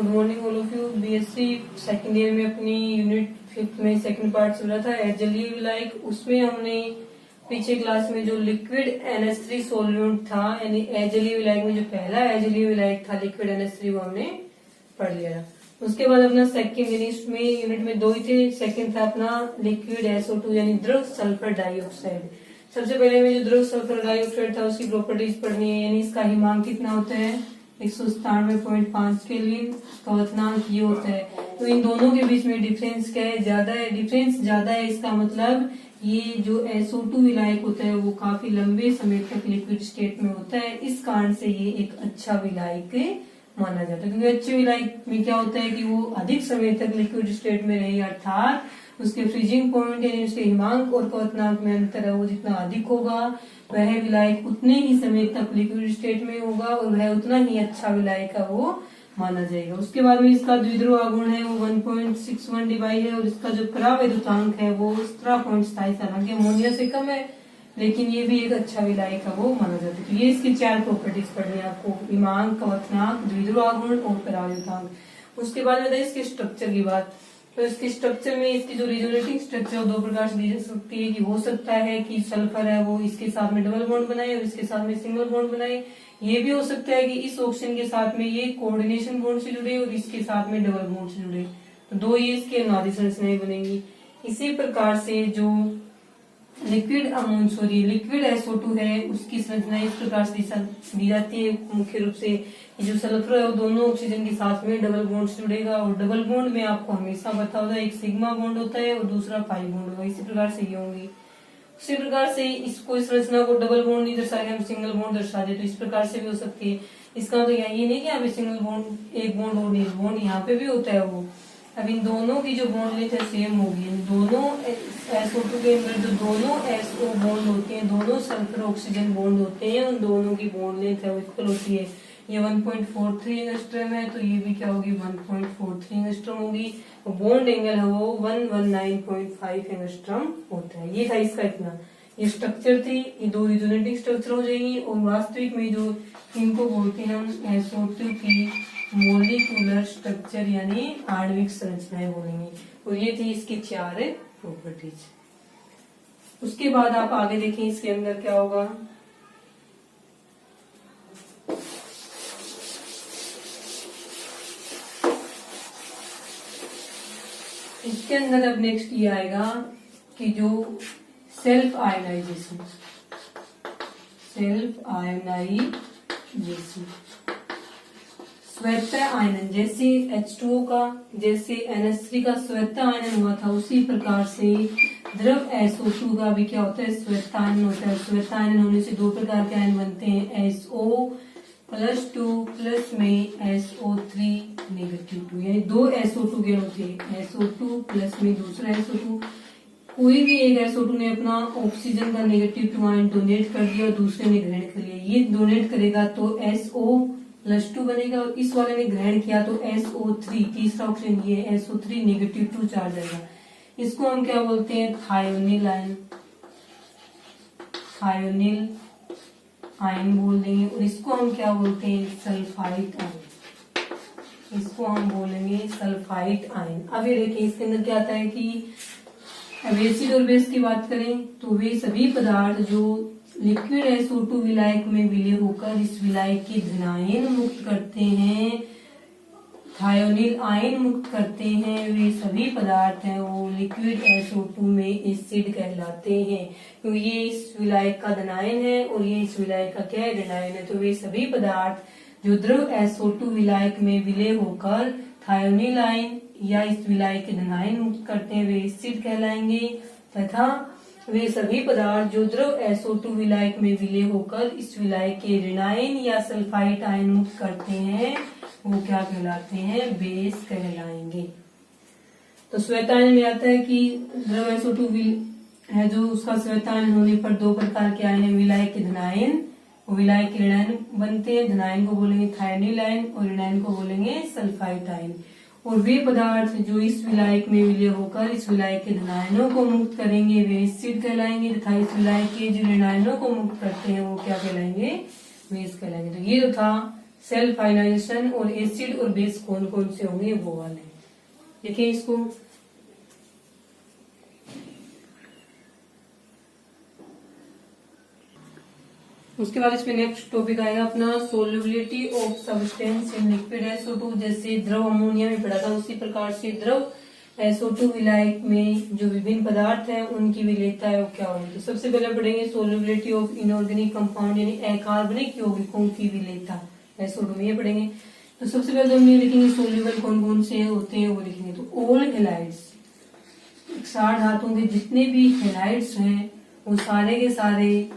Good morning all of you. BSc second year में अपनी unit 5th में second part चल रहा था एजलीय विलायक। उसमें हमने पीछे क्लास में जो लिक्विड NH3 सॉल्वेंट था, यानी एजलीय विलायक में जो पहला एजलीय विलायक था लिक्विड NH3 वो हमने पढ़ लिया था। उसके बाद अपना सेकंड में यूनिट में दो ही थे। सेकंड था अपना लिक्विड SO2 यानी द्रव सल्फर डाइऑक्साइड। सबसे पहले में जो द्रव सल्फर डाइऑक्साइड था उसकी प्रॉपर्टीज पढ़नी है, यानी इसका हिमांक कितना होता है 197.5 केल्विन, कवचनांक ये होता है। तो इन दोनों के बीच में डिफरेंस क्या है, ज्यादा है। डिफरेंस ज्यादा है इसका मतलब ये जो SO2 विलायक होता है वो काफी लंबे समय तक लिक्विड स्टेट में होता है। इस कारण से ये एक अच्छा विलायक माना जाता है, क्योंकि अच्छे विलायक में क्या होता है कि वो अधिक समय तक लिक्विड स्टेट में रहे, अर्थात उसके फ्रीजिंग पॉइंट यानी उसके हिमांक और कवचनांक में अंतर है वो जितना अधिक होगा वह विलायक उतने ही समय तक लिक्विड स्टेट में होगा और वह उतना ही अच्छा विलायक है वो माना जाएगा। उसके बाद में इसका द्विध्रुव आघूर्ण है वो 1.61 डिवाई है और इसका जो परावैद्युतांक है वो 17.27, हालांकि अमोनिया से कम है लेकिन ये भी एक अच्छा विलायक है वो माना जाता है। तो ये इसकी 4 प्रॉपर्टीज पढ़नी है आपको, हिमांक, कवचनांक, द्विध्रुव आघूर्ण और परावैद्युतांक। उसके बाद में इसके स्ट्रक्चर की बात। तो इसके स्ट्रक्चर में इसकी जो रिजोनेटिंग स्ट्रक्चर है 2 प्रकार से दी जा सकती है कि हो सकता है कि सल्फर है वो इसके साथ में डबल बॉन्ड बनाए और इसके साथ में सिंगल बॉन्ड बनाए। ये भी हो सकता है कि इस ऑक्सीजन के साथ में ये कोऑर्डिनेशन बॉन्ड से जुड़े और इसके साथ में डबल बॉन्ड से जुड़े, तो 2 ये इसके अनुनादी संरचनाएं बनेंगी। इसी प्रकार से जो लिक्विड SO2 है उसकी संरचना इस प्रकार से दी जाती है। मुख्य रूप से जो सल्फर है वो दोनों ऑक्सीजन के साथ में डबल बॉन्ड से जुड़ेगा और डबल बॉन्ड में आपको हमेशा पता होता है एक सिग्मा बॉन्ड होता है और दूसरा पाई बॉन्ड होगा। इसी प्रकार से ये होंगी। उसी प्रकार से इसको इस संरचना को डबल बॉन्ड नहीं दर्शा के हम सिंगल बॉन्ड दर्शा दे तो इस प्रकार से भी हो सकती है। इसका तो ये नहीं कि यहाँ पे सिंगल बॉन्ड एक बॉन्ड और नील बॉन्ड यहाँ पे भी होता है वो। अब इन दोनों की जो बॉन्ड लेंथ है सेम होगी। दोनों SO2 के अंदर जो दोनों SO बॉन्ड होते हैं, दोनों सल्फर ऑक्सीजन बॉन्ड होते हैं, उन दोनों की बॉन्ड लेंथ है वो इक्वल होती है। ये 1.43 एंगस्ट्रॉम है तो ये भी क्या होगी 1.43 एंगस्ट्रॉम होगी। और बॉन्ड एंगल है वो 119.5 एंगस्ट्रॉम होता है। ये था इसका इतना, ये स्ट्रक्चर थी। ये 2 रिजोनेटिंग स्ट्रक्चर हो जाएंगी और वास्तविक में जो इनको बोलते हैं हम SO2 की मोलिकुलर स्ट्रक्चर यानी आणविक संरचनाएं बोलेंगे। और ये थी इसकी 4 प्रॉपर्टीज। उसके बाद आप आगे देखें इसके अंदर क्या होगा। इसके अंदर अब नेक्स्ट ये आएगा कि जो सेल्फ आयनाइजेशन स्वतः आयनन, जैसे H2O का, जैसे NH3 का स्वतः आयनन हुआ था उसी प्रकार से द्रव SO2 का भी क्या होता है स्वतः आयनन होता है। स्वतः आयनन होने से 2 प्रकार के आयन बनते हैं, SO+2 प्लस में SO3 -2, यानी 2 SO2 के होते हैं। SO2 प्लस में दूसरा SO2। कोई भी एक SO2 ने अपना ऑक्सीजन का -2 आयन डोनेट कर दिया और दूसरे ने ग्रहण कर लिया, ये डोनेट करेगा तो SO+2 बनेगा और इस वाले ने ग्रहण किया तो SO3, तीसरा ऑक्सीजन ये SO3 -2 चार्ज आएगा। इसको हम क्या बोलते हैं थायोनिल आयन बोल देंगे। और इसको हम क्या बोलते हैं सल्फाइड आयन, इसको हम बोलेंगे सल्फाइड आयन। अब ये देखिए इसके अंदर क्या आता है कि अब एसिड और बेस की बात करें तो वे सभी पदार्थ जो लिक्विड SO2 विलायक में विलय होकर इस विलायक की धनायन मुक्त करते हैं, थायोनिल आयन मुक्त करते हैं, वे सभी पदार्थ हैं वो लिक्विड SO2 में एसिड कहलाते हैं, क्योंकि ये इस विलायक का धनायन है और ये इस विलायक का क्या है ऋणायन है। तो वे सभी पदार्थ जो द्रव SO2 विलायक में विलय होकर थायोनिल आयन या इस विलायक के धनायन मुक्त करते हैं वे एसिड कहलाएंगे, तथा वे सभी पदार्थ जो द्रव SO2 विलायक में विलय होकर इस विलायक के ऋणायन या सल्फाइड आयन मुक्त करते हैं वो क्या कहलाते हैं बेस कहलाएंगे। तो श्वेत आयन में आता है कि द्रव SO2 है जो उसका श्वेत आयन होने पर 2 प्रकार के आयन है, विलायक के धनायन और विलायक के ऋणायन बनते हैं। धनायन को बोलेंगे थायोनिल आयन और ऋणायन को बोलेंगे सल्फाइड आयन। और वे पदार्थ जो इस विलायक में विलय होकर इस विलायक के धनायनों को मुक्त करेंगे वे एसिड कहलाएंगे, तथा इस विलायक के जो ऋणायनों को मुक्त करते हैं वो क्या कहलाएंगे बेस कहलाएंगे। तो ये जो था सेल्फ आयनाइजेशन और एसिड और बेस कौन कौन से होंगे वो वाले। देखिए इसको, उसके बाद इसमें नेक्स्ट टॉपिक आएगा अपना solubility of substance in liquid SO2। जैसे द्रव अमोनिया में पढ़ा था उसी प्रकार से द्रव SO2 विलायक में जो विभिन्न पदार्थ हैं उनकी विलेयता है वो क्या होगी। तो सबसे पहले पढ़ेंगे सोल्युबिलिटी ऑफ इनऑर्गेनिक कंपाउंड यानी अकार्बनिक यौगिकों की विलेयता SO2 में, ये पढ़ेंगे। तो सबसे पहले हम ये लिखेंगे सोल्यूबल कौन कौन से होते हैं वो लिखेंगे। तो ऑल हेलाइड्स, क्षार धातुओं के जितने भी हेलाइड्स हैं वो सारे के सारे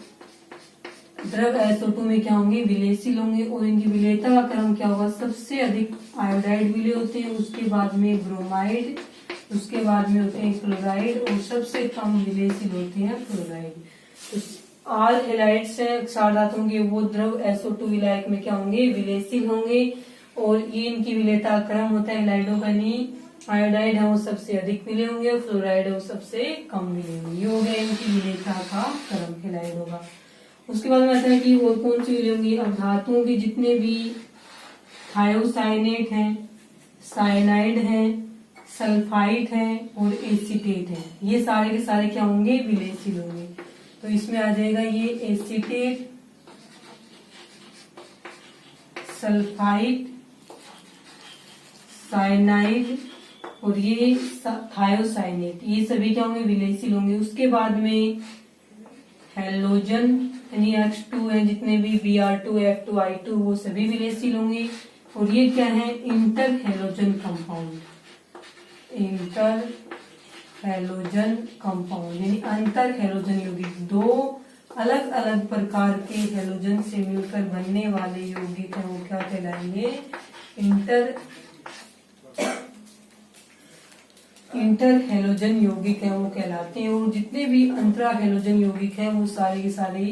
द्रव SO2 में क्या होंगे, विलेयशील होंगे। और इनकी विलेयता का क्रम क्या होगा, सबसे अधिक आयोडाइड विलेय होते हैं, उसके बाद में ब्रोमाइड, उसके बाद में होते हैं क्लोराइड और सबसे कम विलेयशील होते हैं फ्लोराइड। तो ऑल हेलाइड्स हैं क्षार धातुओं के, वो द्रव SO2 विलायक में क्या होंगे, विलेयशील होंगे। और ये इनकी विलेयता क्रम होता है हेलाइडों का, नहीं आयोडाइड है वो सबसे अधिक विलेय होंगे, फ्लोराइड है वो सबसे कम विलेय होंगे। ये हो गया इनकी विलेयता का क्रम हेलाइडों का। उसके बाद में आता है कि और कौन सी विलेय होंगी। अब धातुओं के जितने भी थायोसाइनेट हैं, साइनाइड है, सल्फाइड है और एसीटेट है, ये सारे के सारे क्या होंगे, विलेयशील होंगे। तो इसमें आ जाएगा ये एसीटेट, सल्फाइड, साइनाइड और ये थायोसाइनेट, ये सभी क्या होंगे, विलेयशील होंगे। उसके बाद में हेलोजन यानी H2 है, जितने भी Br2, F2, I2 वो सभी विलेयशील होंगे। और ये क्या है, inter halogen compound, inter halogen compound यानी अंतर हेलोजन यौगिक, दो अलग अलग प्रकार के हेलोजन से मिलकर बनने वाले यौगिक हैं वो क्या कहलाएंगे, इंटर हेलोजन यौगिक है वो कहलाते हैं। और जितने भी अंतरा हेलोजन यौगिक हैं वो सारे के सारे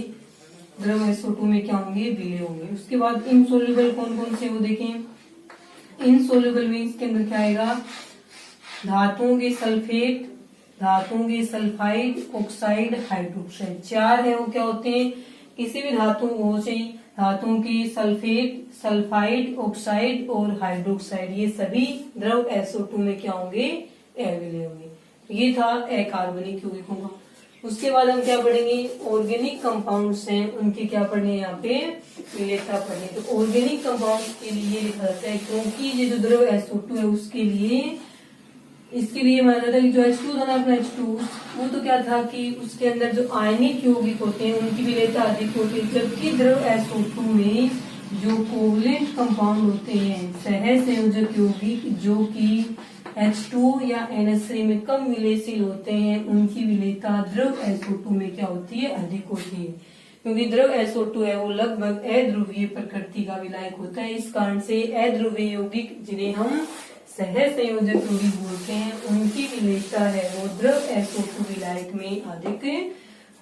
द्रव SO2 में क्या होंगे, विलेय होंगे। उसके बाद इनसोल्युबल कौन कौन से वो देखें। इनसोल्युबल मीन्स के अंदर क्या आएगा, धातुओं के सल्फेट, धातुओं के सल्फाइड, ऑक्साइड, हाइड्रोक्साइड, चार है वो क्या होते हैं, किसी भी धातु हो चाहिए, धातुओं की सल्फेट, सल्फाइड, ऑक्साइड और हाइड्रोक्साइड, ये सभी द्रव SO2 में क्या होंगे, अविलेय होंगे। ये था अकार्बनिक यौगिकों का। उसके बाद हम क्या पढ़ेंगे, ऑर्गेनिक कंपाउंड्स हैं उनके क्या पढ़ने, यहाँ पे विलेयता पढ़ने। तो ऑर्गेनिक कंपाउंड्स के लिए लिखा जाता है, क्योंकि ये जो द्रव SO2 है उसके लिए, इसके लिए माना जाता है कि जो H2 था ना अपना H2, वो तो क्या था कि उसके अंदर जो आयनिक यौगिक होते हैं उनकी विलेयता अधिक होती है, जबकि द्रव SO2 में जो कोवलेंट कंपाउंड होते हैं, सह संयोजक यौगिक, जो कि H2 या NH3 में कम विलेयशील होते हैं, उनकी विलेयता द्रव SO2 में क्या होती है, अधिक होती है। क्योंकि द्रव SO2 है वो लगभग अध्रुवीय प्रकृति का विलायक होता है, इस कारण से अध्रुवीय यौगिक जिन्हें हम सह संयोजक यौगिक बोलते हैं उनकी विलेयता है वो द्रव SO2 विलायक में अधिक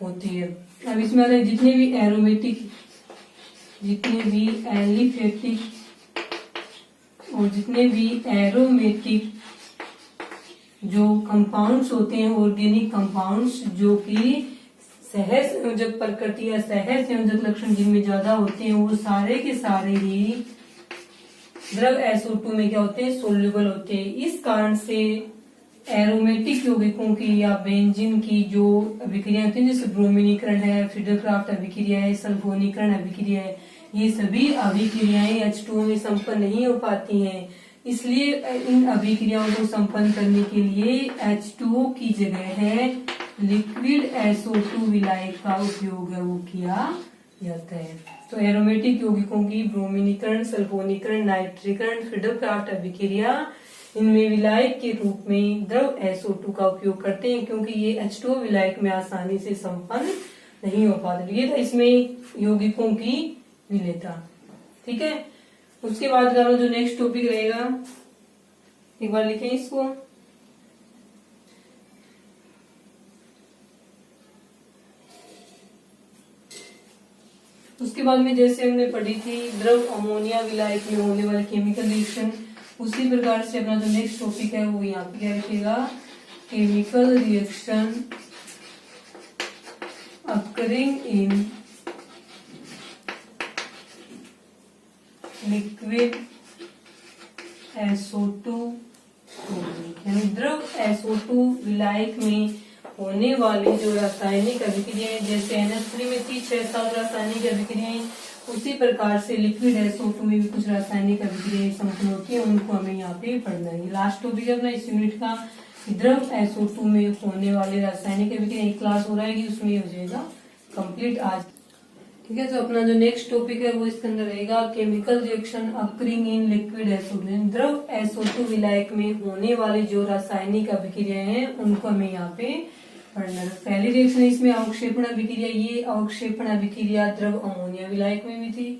होती है। अब इसमें आता है जितने भी एरोमेटिक, जितने भी एलिफेटिक और जितने भी एरोमेटिक जो कंपाउंड्स होते हैं, ऑर्गेनिक कंपाउंड्स जो कि सह संयोजक प्रकृति या सह संयोजक लक्षण जिनमें ज्यादा होते हैं, वो सारे के सारे ही द्रव SO2 में क्या होते हैं, सोल्यूबल होते हैं। इस कारण से एरोमेटिक यौगिकों की या बेंजीन की जो अभिक्रिया होती है, जैसे ब्रोमीनीकरण है, फ्रीडरक्राफ्ट अभिक्रिया है, सल्फोनीकरण अभिक्रिया है, ये सभी अभिक्रियाएं H2O में संपन्न नहीं हो पाती हैं। इसलिए इन अभिक्रियाओं को संपन्न करने के लिए H2O की जगह है लिक्विड SO2 विलायक का उपयोग है वो किया जाता है। तो एरोमेटिक यौगिकों की ब्रोमीनीकरण, सल्फोनीकरण, नाइट्रीकरण, फ्रीडरक्राफ्ट अभिक्रिया, इनमें विलायक के रूप में द्रव SO2 का उपयोग करते हैं, क्योंकि ये H2O विलायक में आसानी से संपन्न नहीं हो पाते। ये था इसमें यौगिकों की विलेयता, ठीक है। उसके बाद का जो नेक्स्ट टॉपिक रहेगा, एक बार लिखें इसको, उसके बाद में जैसे हमने पढ़ी थी द्रव अमोनिया विलायक में होने वाले केमिकल रिएक्शन, उसी प्रकार से अपना जो नेक्स्ट टॉपिक है वो यहाँ पे क्या रखेगा, chemical reaction occurring in liquid SO2 यानी द्रव SO2 विलायक में होने वाली जो रासायनिक अभिक्रियाएं जैसे NH3 में थी 6-7 रासायनिक अभिक्रियाएं, उसी प्रकार से लिक्विड SO2 में भी कुछ रासायनिक अभिक्रियाएं संपन्न होती है, उनको हमें यहाँ पे पढ़ना है। लास्ट टॉपिक है अपना इस यूनिट का द्रव SO2 में होने वाले रासायनिक अभिक्रिया। एक क्लास हो रहा है कि उसमें हो जाएगा कंप्लीट आज। ठीक है, तो अपना जो नेक्स्ट टॉपिक है वो इसके अंदर रहेगा chemical reaction occurring in liquid SO2। द्रव SO2 विलायक में होने वाली जो रासायनिक अभिक्रियाएं हैं उनको हमें यहाँ पे पढ़ना है। पहली रिएक्शन इसमें अवक्षेपण अभिक्रिया, ये अवक्षेपण अभिक्रिया द्रव अमोनिया विलायक में भी थी।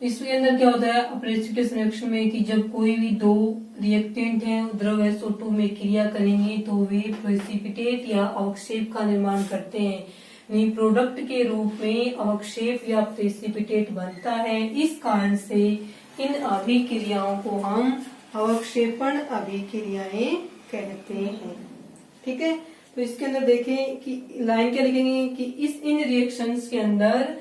तो इसके अंदर क्या होता है प्रेसिपिटेशन रिएक्शन में कि जब कोई भी दो रिएक्टेंट हैं द्रव SO2 में क्रिया करेंगे तो वे प्रेसिपिटेट या अवक्षेप का निर्माण करते हैं, यानी प्रोडक्ट के रूप में अवक्षेप या प्रेसिपिटेट बनता है। इस कारण से इन अभिक्रियाओं को हम अवक्षेपण अभिक्रियाएं कहते हैं। ठीक है, तो इसके अंदर देखें कि लाइन क्या लिखेंगे कि इन रिएक्शंस के अंदर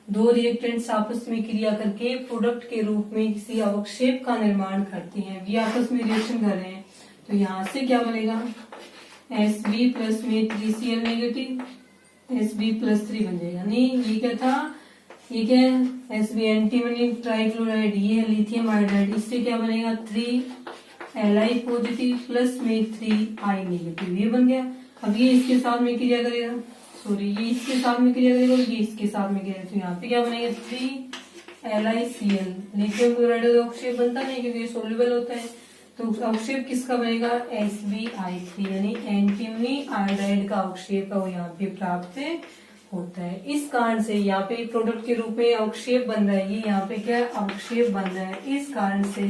दो रिएक्टेंट्स आपस में क्रिया करके प्रोडक्ट के रूप में किसी अवक्षेप का निर्माण करती हैं। ये आपस में रिएक्शन कर रहे हैं, तो यहाँ से क्या बनेगा Sb प्लस में 3Cl नेगेटिव Sb+3 बन जाएगा। नहीं, ये क्या था, ये क्या है Sb एंटीमनी ट्राइक्लोराइड, ये है लिथियम आयोडाइड, इससे क्या बनेगा 3Li पॉजिटिव प्लस में 3I नेगेटिव, ये बन गया। अब ये इसके साथ में क्रिया करेगा, सॉरी ये इसके साथ में क्रिया करेगा, ये इसके साथ में क्रिया, तो यहाँ पे क्या बनेगा 3LiCl। लिथियम क्लोराइड अवक्षेप बनता नहीं क्योंकि ये सोल्यूबल होता है, तो अवक्षेप किसका बनेगा SbI3, यानी एंटीमनी आयोडाइड का अवक्षेप है वो यहाँ पे प्राप्त होता है। इस कारण से यहाँ पे प्रोडक्ट के रूप में अवक्षेप बन रहा है, ये यहाँ पे क्या अवक्षेप बन रहा है। इस कारण से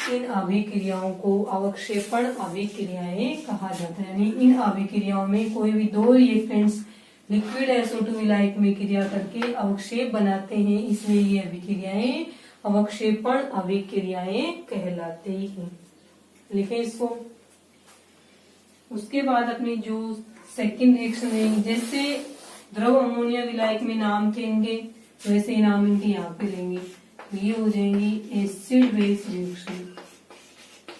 इन अभिक्रियाओं को अवक्षेपण अभिक्रियाएं कहा जाता है, यानी इन अभिक्रियाओं में कोई भी दो रिएक्टेंट्स लिक्विड SO2 विलायक में क्रिया करके अवक्षेप बनाते हैं, इसलिए ये अभिक्रियाएं अवक्षेपण अभिक्रियाएं कहलाते हैं। लिखें इसको। उसके बाद अपनी जो सेकंड रिएक्शन है, जैसे द्रव अमोनिया विलायक में नाम थे इनके, वैसे ही नाम इनके यहाँ पे लेंगे, तो ये हो जाएंगी एसिड बेस रिएक्शन,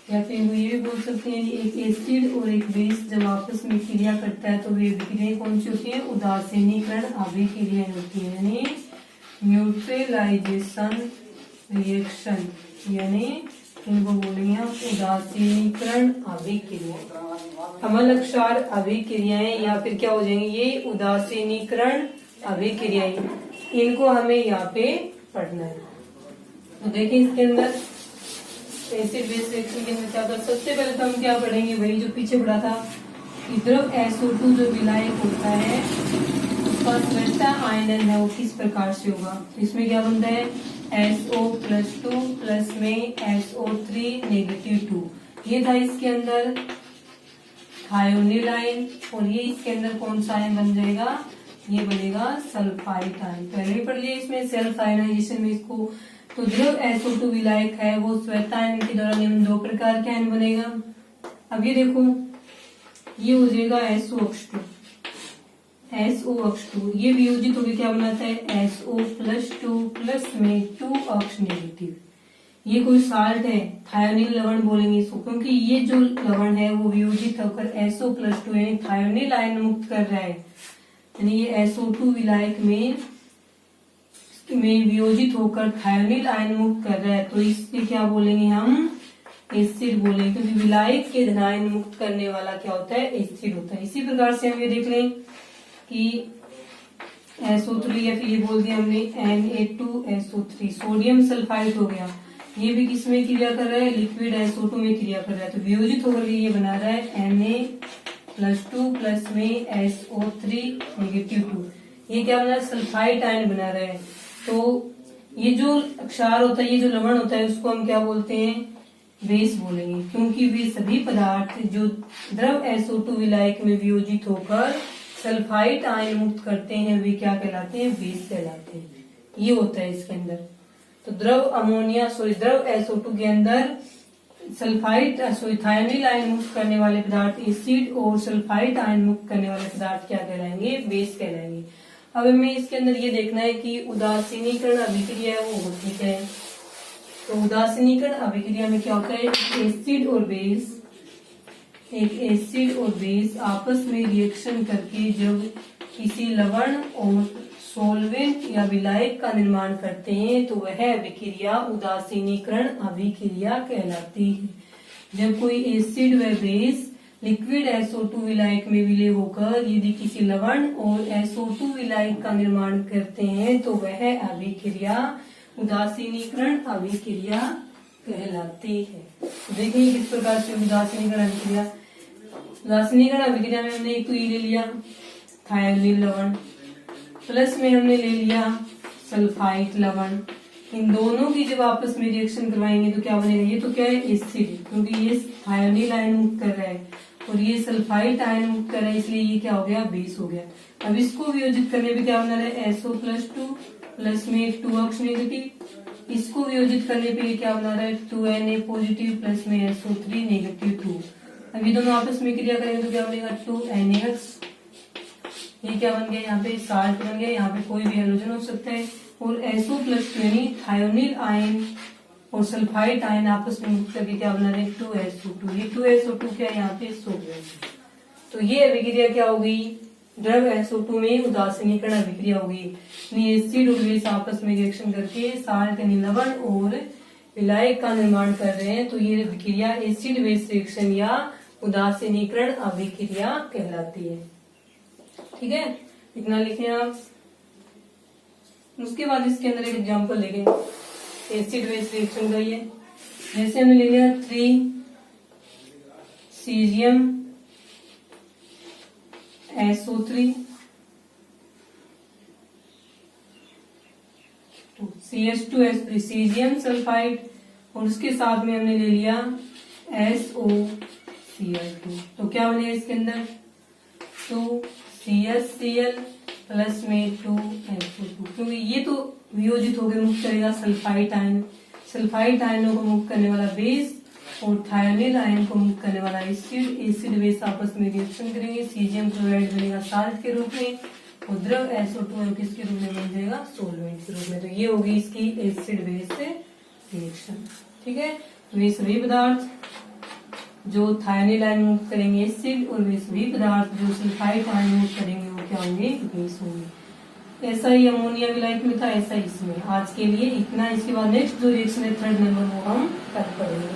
या फिर वो ये भी बोल सकते हैं एक एसिड और एक बेस जब आपस में क्रिया करता है तो वे अभिक्रियाएं कौन सी होती है उदासीनीकरण अभिक्रियाएं होती है, यानी न्यूट्रलाइजेशन रिएक्शन, यानी इनको बोलेंगे हम उदासीनीकरण अभिक्रिया। अम्ल क्षार अभिक्रियाएं या फिर क्या हो जाएंगे ये उदासीनीकरण अभिक्रियाएं, इनको हमें यहाँ पे पढ़ना है। तो देखिए इसके अंदर एसिड बेस रिएक्शन के अंदर क्या होता है, सबसे पहले तो हम क्या पढ़ेंगे वही जो पीछे पढ़ा था कि द्रव SO2 जो विलायक होता है उसका श्वेता आयनन है वो किस प्रकार से होगा। तो इसमें क्या बनता है SO+2 प्लस में SO3 नेगेटिव 2, ये था इसके अंदर थायोनिल आयन, और ये इसके अंदर कौन सा आयन बन जाएगा, ये बनेगा सल्फाइड आयन। पहले ही पढ़ लिया इसमें सेल्फ आयनाइजेशन में इसको। तो द्रव SO2 विलायक है वो श्वेता आयन के द्वारा निम्न दो प्रकार के आयन बनेगा। अब ये देखो ये हो जाएगा SO2, ये वियोजित होकर क्या बनाता है SO+2 प्लस में 2 अक्ष नेगेटिव। ये कोई साल्ट है, थायोनिल लवण बोलेंगे इसको, क्योंकि ये जो लवण है वो वियोजित होकर SO+2 यानी थायोनिल आयन मुक्त कर रहा है, यानी ये SO2 विलायक में वियोजित होकर थायोनिल आयन मुक्त कर रहा है, तो इससे क्या बोलेंगे हम एसिड बोलेंगे, क्योंकि विलायक के धनायन मुक्त करने वाला क्या होता है एसिड होता है। इसी प्रकार से हम ये देख लें कि SO3 या फिर ये बोल दिया हमने Na2SO3 सोडियम सल्फाइड हो गया, ये भी किसमें क्रिया कर रहा है लिक्विड SO2 में क्रिया कर रहा है, तो वियोजित होकर ये बना रहा है Na+2 प्लस में SO3 नेगेटिव 2, ये क्या बना रहा है सल्फाइड आयन बना रहा है। तो ये जो क्षार होता है, ये जो लवण होता है उसको हम क्या बोलते हैं बेस बोलेंगे, क्योंकि वे सभी पदार्थ जो द्रव SO2 विलायक में वियोजित होकर सल्फाइड आयन मुक्त करते हैं वे क्या कहलाते हैं बेस कहलाते हैं। ये होता है इसके अंदर। तो द्रव SO2 के अंदर सल्फाइड थायोनिल आयन मुक्त करने वाले पदार्थ एसिड और सल्फाइड आयन मुक्त करने वाले पदार्थ क्या कहलाएंगे बेस कहलाएंगे। अब हमें इसके अंदर ये देखना है कि उदासीनीकरण अभिक्रिया है वो होती है, तो उदासीनीकरण अभिक्रिया में क्या होता है, एक एसिड और बेस आपस में रिएक्शन करके जब किसी लवण और सॉल्वेंट या विलायक का निर्माण करते हैं तो वह अभिक्रिया उदासीनीकरण अभिक्रिया कहलाती है। जब कोई एसिड व बेस लिक्विड SO2 विलायक में विलय होकर यदि किसी लवण और SO2 विलायक का निर्माण करते हैं तो वह अभिक्रिया उदासीनीकरण अभिक्रिया कहलाती है। देखिए किस प्रकार से उदासीनीकरण अभिक्रिया, उदासीनीकरण अभिक्रिया में हमने एक तो ये ले लिया थायोनील लवण, प्लस में हमने ले लिया सल्फाइड लवण। इन दोनों की जब आपस में रिएक्शन करवाएंगे तो क्या बनेगा, ये तो क्या है एसिड, क्योंकि ये थायोनील आयन मुक्त कर रहा है और ये सल्फाइड आयन मुक्त कर रहा है, इसलिए ये क्या हो गया, बेस हो गया। अब इसको वियोजित करने पे क्या बना रहा है, SO+2 प्लस में 2 अक्ष नेगेटिव। इसको वियोजित करने पे क्या बना रहा है, 2Na पॉजिटिव प्लस में SO3 नेगेटिव 2। अब ये दोनों आपस में क्रिया करेंगे तो क्या बनेगा, 2NaX। ये क्या बन गया, यहाँ पे साल्ट बन गया, यहाँ पे कोई भी हैलोजन हो सकता है। और SO+2 यानी थायोनील आयन और सल्फाइड आयन आपस में मुक्त करके क्या बना रहे हैं, 2SO2। ये 2SO2 क्या यहाँ पे सोडियम। तो ये अभिक्रिया क्या होगी, द्रव SO2 में उदासीनीकरण अभिक्रिया होगी। एसिड और बेस आपस में रिएक्शन करके साल्ट यानी लवण और विलायक का निर्माण कर रहे हैं तो ये अभिक्रिया एसिड बेस रिएक्शन या उदासीनीकरण अभिक्रिया कहलाती है। ठीक है, इतना लिखें आप। उसके बाद इसके अंदर एक एग्जांपल लेंगे एसिड बेस रिएक्शन का। ये जैसे हमने ले लिया 3 caesium SO3 CH2S3 caesium sulphide और उसके साथ में हमने ले लिया SOCl2। तो क्या बनेगा इसके अंदर, 2CHCl प्लस में 2SO2, क्योंकि ये तो वियोजित होकर मुक्त करेगा सल्फाइड आयन, सल्फाइड आयनों को मुक्त करने वाला बेस और थायोनील आयन को मुक्त करने वाला एसिड। एसिड बेस आपस में रिएक्शन करेंगे, सीजियम क्लोराइड बनेगा साल्ट के रूप में और द्रव SO2 किसके रूप में बन जाएगा, सोलवेंट के रूप में। तो ये होगी इसकी एसिड बेस रिएक्शन। ठीक है, तो ये सभी पदार्थ जो थायोनील आयन मुक्त करेंगे एसिड और वे सभी पदार्थ जो सल्फाइड आयन मुक्त करेंगे वो क्या होंगे, बेस होंगे। ऐसा ही अमोनिया विलायक में था, ऐसा ही इसमें। आज के लिए इतना। इसके बाद नेक्स्ट जो रिएक्शन है 3rd नंबर वो हम कल पढ़ेंगे।